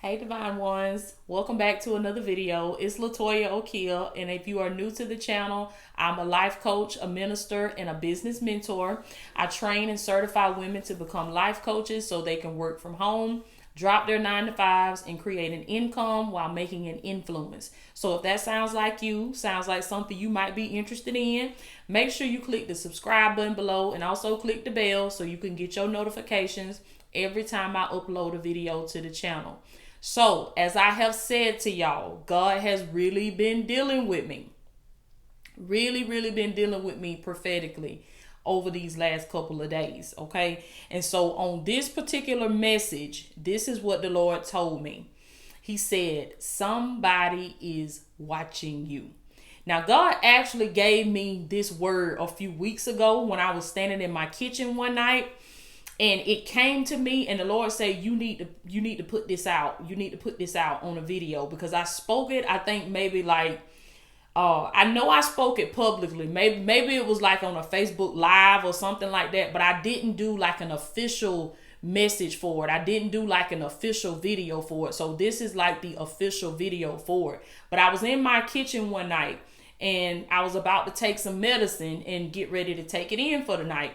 Hey Divine Ones, welcome back to another video. It's LATOYA, and if you are new to the channel, I'm a life coach, a minister, and a business mentor. I train and certify women to become life coaches so they can work from home, drop their 9-to-5s, and create an income while making an influence. So if that sounds like you, sounds like something you might be interested in, make sure you click the subscribe button below and also click the bell so you can get your notifications every time I upload a video to the channel. So, as I have said to y'all, God has really been dealing with me. Really been dealing with me prophetically over these last couple of days, okay? And so on this particular message, this is what the Lord told me. He said, somebody is watching you. Now, God actually gave me this word a few weeks ago when I was standing in my kitchen one night. And it came to me, and the Lord said, you need to put this out. You need to put this out on a video, because I spoke it. I think maybe like, I know I spoke it publicly. Maybe it was like on a Facebook Live or something like that. But I didn't do like an official message for it. I didn't do like an official video for it. So this is like the official video for it. But I was in my kitchen one night, and I was about to take some medicine and get ready to take it in for the night.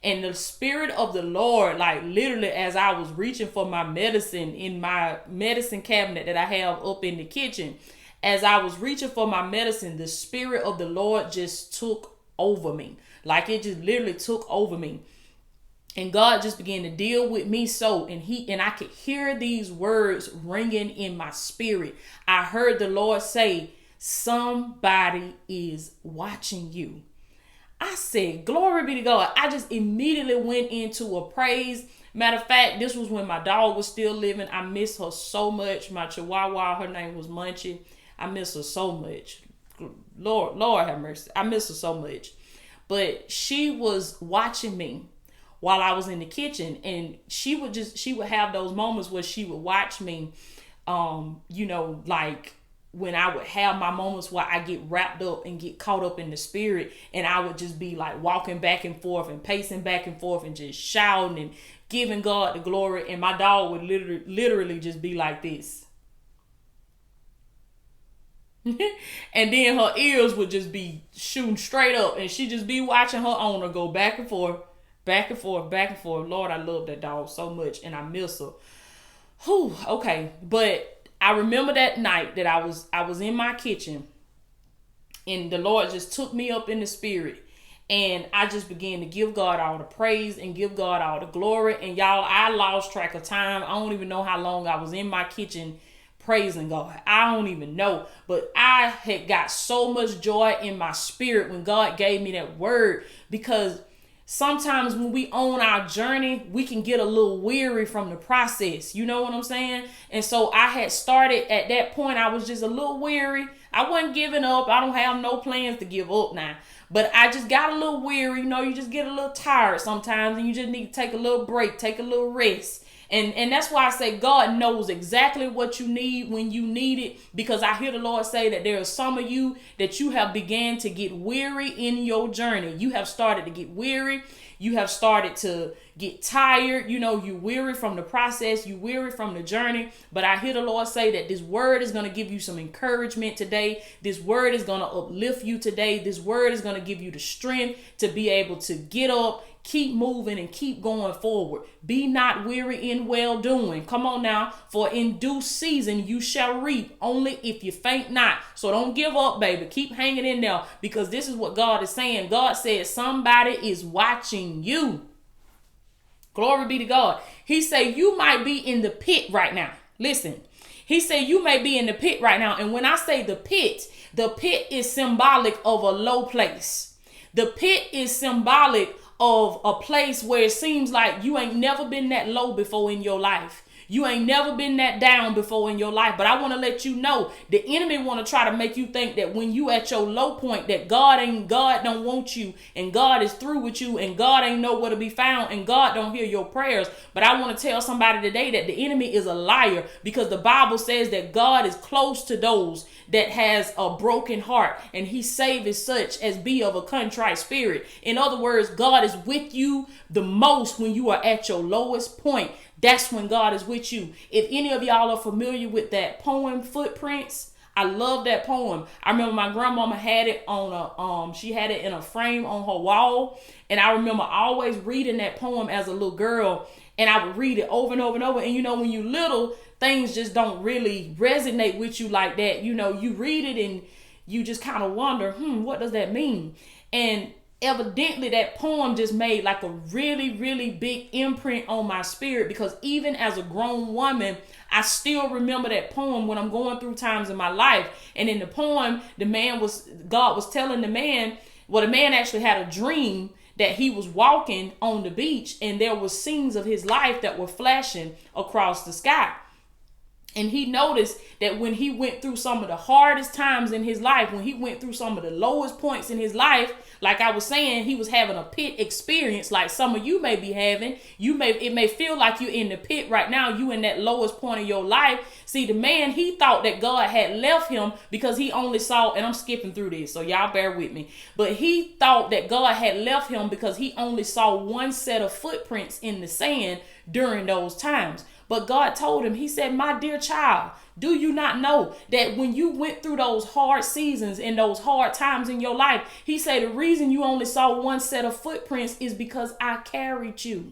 And the Spirit of the Lord, like literally as I was reaching for my medicine in my medicine cabinet that I have up in the kitchen, as I was reaching for my medicine, the Spirit of the Lord just took over me. Like it just literally took over me. And God just began to deal with me and I could hear these words ringing in my spirit. I heard the Lord say, somebody is watching you. I said, glory be to God. I just immediately went into a praise. Matter of fact, this was when my dog was still living. I miss her so much. My chihuahua, her name was Munchie. I miss her so much. Lord have mercy. I miss her so much. But she was watching me while I was in the kitchen. And she would have those moments where she would watch me, like when I would have my moments where I get wrapped up and get caught up in the spirit, and I would just be like walking back and forth and pacing back and forth and just shouting and giving God the glory. And my dog would literally just be like this. And then her ears would just be shooting straight up, and she'd just be watching her owner go back and forth, back and forth, back and forth. Lord, I love that dog so much, and I miss her. Whew, okay, but I remember that night that I was in my kitchen, and the Lord just took me up in the spirit, and I just began to give God all the praise and give God all the glory. And y'all, I lost track of time. I don't even know how long I was in my kitchen praising God. I don't even know, but I had got so much joy in my spirit when God gave me that word, because sometimes when we own our journey, we can get a little weary from the process. You know what I'm saying? And so I had started at that point. I was just a little weary. I wasn't giving up. I don't have no plans to give up now. But I just got a little weary. You know, you just get a little tired sometimes, and you just need to take a little break, take a little rest. And that's why I say God knows exactly what you need when you need it, because I hear the Lord say that there are some of you that you have began to get weary in your journey. You have started to get weary. You have started to get tired. You know, you weary from the process. You weary from the journey. But I hear the Lord say that this word is going to give you some encouragement today. This word is going to uplift you today. This word is going to give you the strength to be able to get up, keep moving, and keep going forward. Be not weary in well doing. Come on now. For in due season you shall reap, only if you faint not. So don't give up, baby. Keep hanging in there, because this is what God is saying. God said somebody is watching you. Glory be to God. He said you might be in the pit right now. Listen. He said you may be in the pit right now. And when I say the pit is symbolic of a low place. The pit is symbolic of a place where it seems like you ain't never been that low before in your life. You ain't never been that down before in your life. But I want to let you know, the enemy want to try to make you think that when you at your low point, that God don't want you, and God is through with you, and God ain't nowhere to be found, and God don't hear your prayers. But I want to tell somebody today that the enemy is a liar, because the Bible says that God is close to those that has a broken heart, and he saveth such as be of a contrite spirit. In other words, God is with you the most when you are at your lowest point. that's when God is with you. If any of y'all are familiar with that poem, Footprints, I love that poem. I remember my grandmama had it on she had it in a frame on her wall. And I remember always reading that poem as a little girl. And I would read it over and over and over. And when you little, things just don't really resonate with you like that. You read it and you just kind of wonder, what does that mean? And evidently that poem just made like a really, really big imprint on my spirit, because even as a grown woman, I still remember that poem when I'm going through times in my life. And in the poem, God was telling the man actually had a dream that he was walking on the beach and there were scenes of his life that were flashing across the sky. And he noticed that when he went through some of the hardest times in his life, when he went through some of the lowest points in his life, like I was saying, he was having a pit experience like some of you may be having. It may feel like you're in the pit right now. You in that lowest point of your life. See, the man, he thought that God had left him because he only saw, and I'm skipping through this, so y'all bear with me. But he thought that God had left him because he only saw one set of footprints in the sand during those times. But God told him, he said, my dear child, do you not know that when you went through those hard seasons and those hard times in your life, he said, the reason you only saw one set of footprints is because I carried you.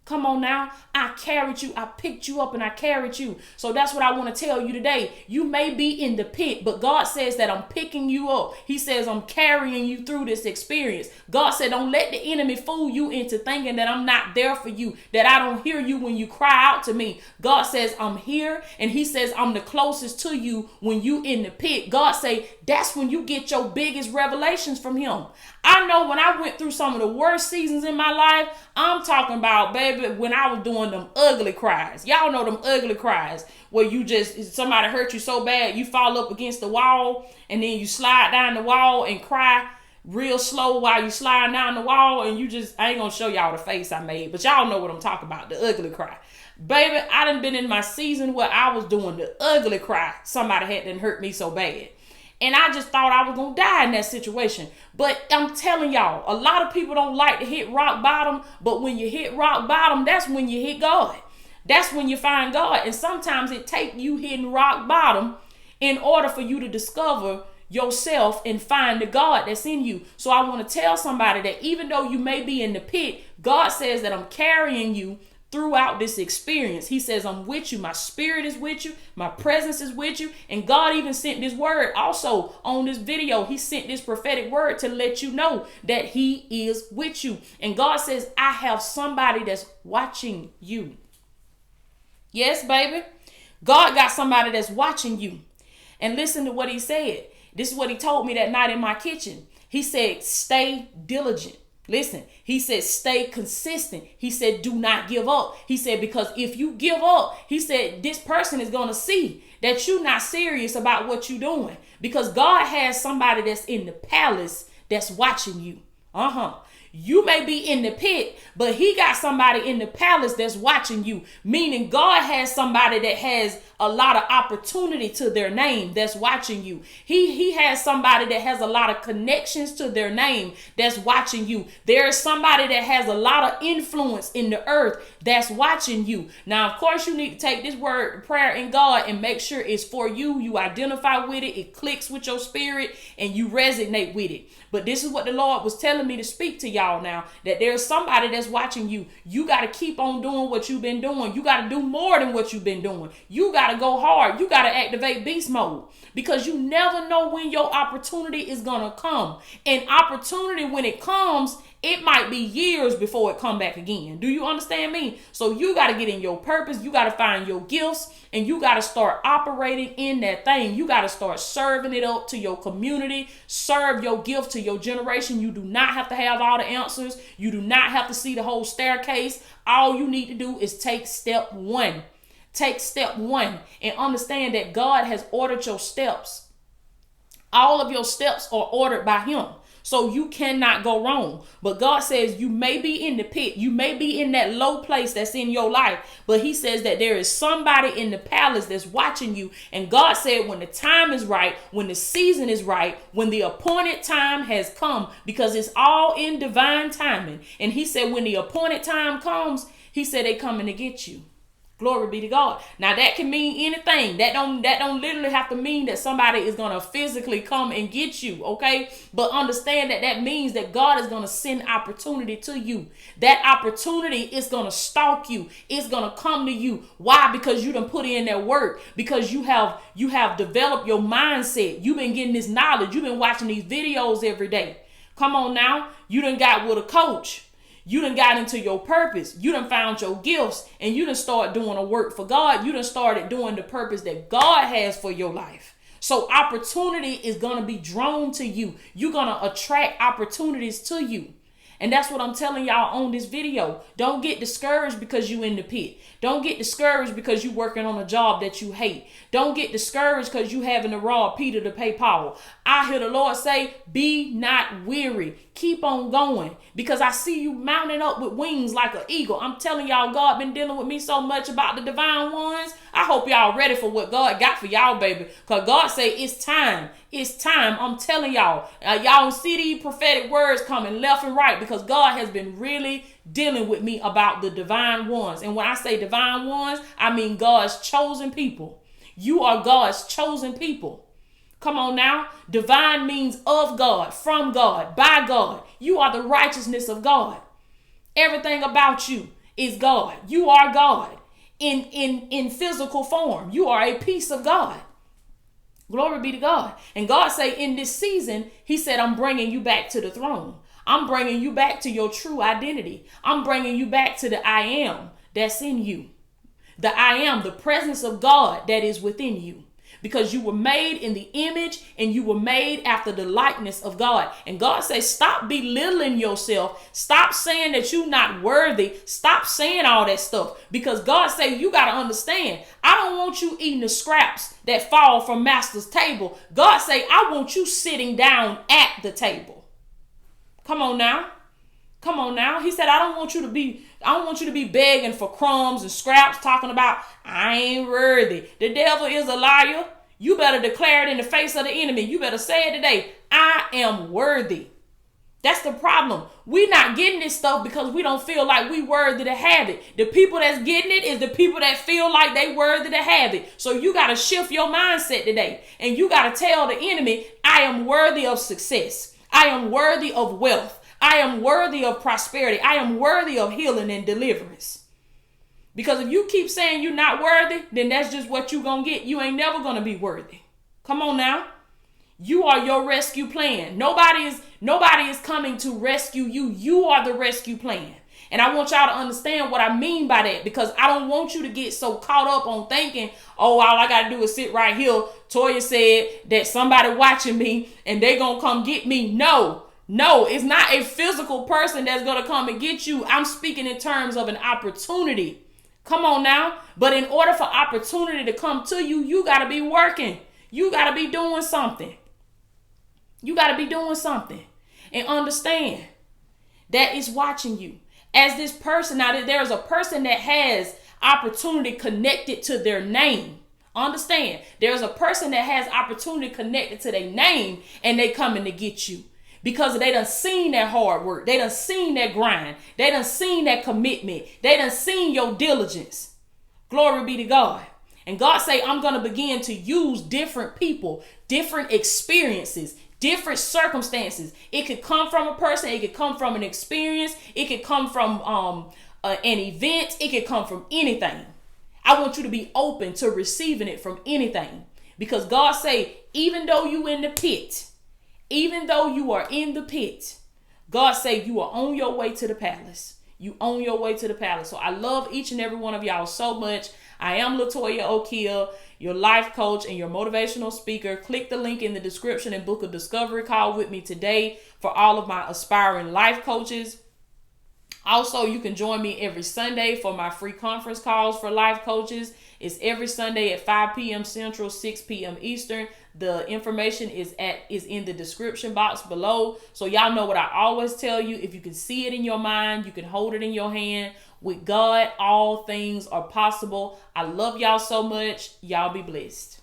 Come on now. I carried you. I picked you up and I carried you. So that's what I want to tell you today. You may be in the pit, but God says that I'm picking you up. He says I'm carrying you through this experience. God said, don't let the enemy fool you into thinking that I'm not there for you, that I don't hear you when you cry out to me. God says I'm here, and he says I'm the closest to you when you in the pit. God say that's when you get your biggest revelations from him. I know when I went through some of the worst seasons in my life, I'm talking about, baby, when I was doing them ugly cries. Y'all know them ugly cries where somebody hurt you so bad, you fall up against the wall and then you slide down the wall and cry real slow while you slide down the wall, and I ain't gonna show y'all the face I made, but y'all know what I'm talking about, the ugly cry. Baby, I done been in my season where I was doing the ugly cry. Somebody had done hurt me so bad. And I just thought I was going to die in that situation. But I'm telling y'all, a lot of people don't like to hit rock bottom. But when you hit rock bottom, that's when you hit God. That's when you find God. And sometimes it takes you hitting rock bottom in order for you to discover yourself and find the God that's in you. So I want to tell somebody that even though you may be in the pit, God says that I'm carrying you throughout this experience. He says, I'm with you. My spirit is with you. My presence is with you. And God even sent this word also on this video. He sent this prophetic word to let you know that he is with you. And God says, I have somebody that's watching you. Yes, baby. God got somebody that's watching you. And listen to what he said. This is what he told me that night in my kitchen. He said, stay diligent. Listen, he said, stay consistent. He said, do not give up. He said, because if you give up, he said, this person is going to see that you're not serious about what you're doing, because God has somebody that's in the palace that's watching you. You may be in the pit, but he got somebody in the palace that's watching you, meaning God has somebody that has a lot of opportunity to their name that's watching you. He has somebody that has a lot of connections to their name that's watching you. There is somebody that has a lot of influence in the earth that's watching you. Now, of course, you need to take this word, prayer in God, and make sure it's for you. You identify with it. It clicks with your spirit and you resonate with it. But this is what the Lord was telling me to speak to y'all now, that there's somebody that's watching you. You got to keep on doing what you've been doing. You got to do more than what you've been doing. You got to go hard. You got to activate beast mode, because you never know when your opportunity is going to come. And opportunity, when it comes, it might be years before it come back again. Do you understand me? So you got to get in your purpose. You got to find your gifts, and you got to start operating in that thing. You got to start serving it up to your community. Serve your gift to your generation. You do not have to have all the answers. You do not have to see the whole staircase. All you need to do is take step one. Take step one and understand that God has ordered your steps. All of your steps are ordered by him. So you cannot go wrong. But God says you may be in the pit. You may be in that low place that's in your life. But he says that there is somebody in the palace that's watching you. And God said when the time is right, when the season is right, when the appointed time has come, because it's all in divine timing. And he said when the appointed time comes, he said they coming to get you. Glory be to God. Now that can mean anything. That don't literally have to mean that somebody is going to physically come and get you, okay? But understand that means that God is going to send opportunity to you. That opportunity is going to stalk you. It's going to come to you. Why? Because you done put in that work. Because you have developed your mindset. You've been getting this knowledge. You've been watching these videos every day. Come on now. You done got with a coach. You done got into your purpose. You done found your gifts, and you done started doing a work for God. You done started doing the purpose that God has for your life. So opportunity is going to be drawn to you. You're going to attract opportunities to you. And that's what I'm telling y'all on this video. Don't get discouraged because you in the pit. Don't get discouraged because you working on a job that you hate. Don't get discouraged because you having to rob Peter to pay Paul. I hear the Lord say, be not weary. Keep on going, because I see you mounting up with wings like an eagle. I'm telling y'all, God been dealing with me so much about the divine ones. I hope y'all ready for what God got for y'all, baby. Because God say it's time. It's time. I'm telling y'all. Y'all see these prophetic words coming left and right, because God has been really dealing with me about the divine ones. And when I say divine ones, I mean God's chosen people. You are God's chosen people. Come on now. Divine means of God, from God, by God. You are the righteousness of God. Everything about you is God. You are God in physical form. You are a piece of God. Glory be to God. And God say in this season, he said, I'm bringing you back to the throne. I'm bringing you back to your true identity. I'm bringing you back to the I am that's in you. The I am, the presence of God that is within you. Because you were made in the image and you were made after the likeness of God. And God says, stop belittling yourself. Stop saying that you're not worthy. Stop saying all that stuff. Because God says, you got to understand, I don't want you eating the scraps that fall from master's table. God say, I want you sitting down at the table. Come on now. Come on now. He said, I don't want you to be begging for crumbs and scraps, talking about, I ain't worthy. The devil is a liar. You better declare it in the face of the enemy. You better say it today. I am worthy. That's the problem. We're not getting this stuff because we don't feel like we worthy to have it. The people that's getting it is the people that feel like they worthy to have it. So you got to shift your mindset today. And you got to tell the enemy, I am worthy of success. I am worthy of wealth. I am worthy of prosperity. I am worthy of healing and deliverance. Because if you keep saying you're not worthy, then that's just what you're going to get. You ain't never going to be worthy. Come on now. You are your rescue plan. Nobody is coming to rescue you. You are the rescue plan. And I want y'all to understand what I mean by that, because I don't want you to get so caught up on thinking, oh, all I got to do is sit right here. Toya said that somebody watching me and they going to come get me. No, it's not a physical person that's going to come and get you. I'm speaking in terms of an opportunity. Come on now. But in order for opportunity to come to you, you got to be working. You got to be doing something. You got to be doing something. And understand that it's watching you. As this person, now there's a person that has opportunity connected to their name. Understand, there's a person that has opportunity connected to their name, and they coming to get you. Because they done seen that hard work. They done seen that grind. They done seen that commitment. They done seen your diligence. Glory be to God. And God say, I'm going to begin to use different people, different experiences, different circumstances. It could come from a person. It could come from an experience. It could come from an event. It could come from anything. I want you to be open to receiving it from anything. Because God say, even though you in the pit, even though you are in the pit, God say you are on your way to the palace. You on your way to the palace. So I love each and every one of y'all so much. I am LATOYA O'Keel, your life coach and your motivational speaker. Click the link in the description and book a discovery call with me today for all of my aspiring life coaches. Also, you can join me every Sunday for my free conference calls for life coaches. It's every Sunday at 5 p.m. Central, 6 p.m. Eastern. The information is in the description box below. So y'all know what I always tell you. If you can see it in your mind, you can hold it in your hand. With God, all things are possible. I love y'all so much. Y'all be blessed.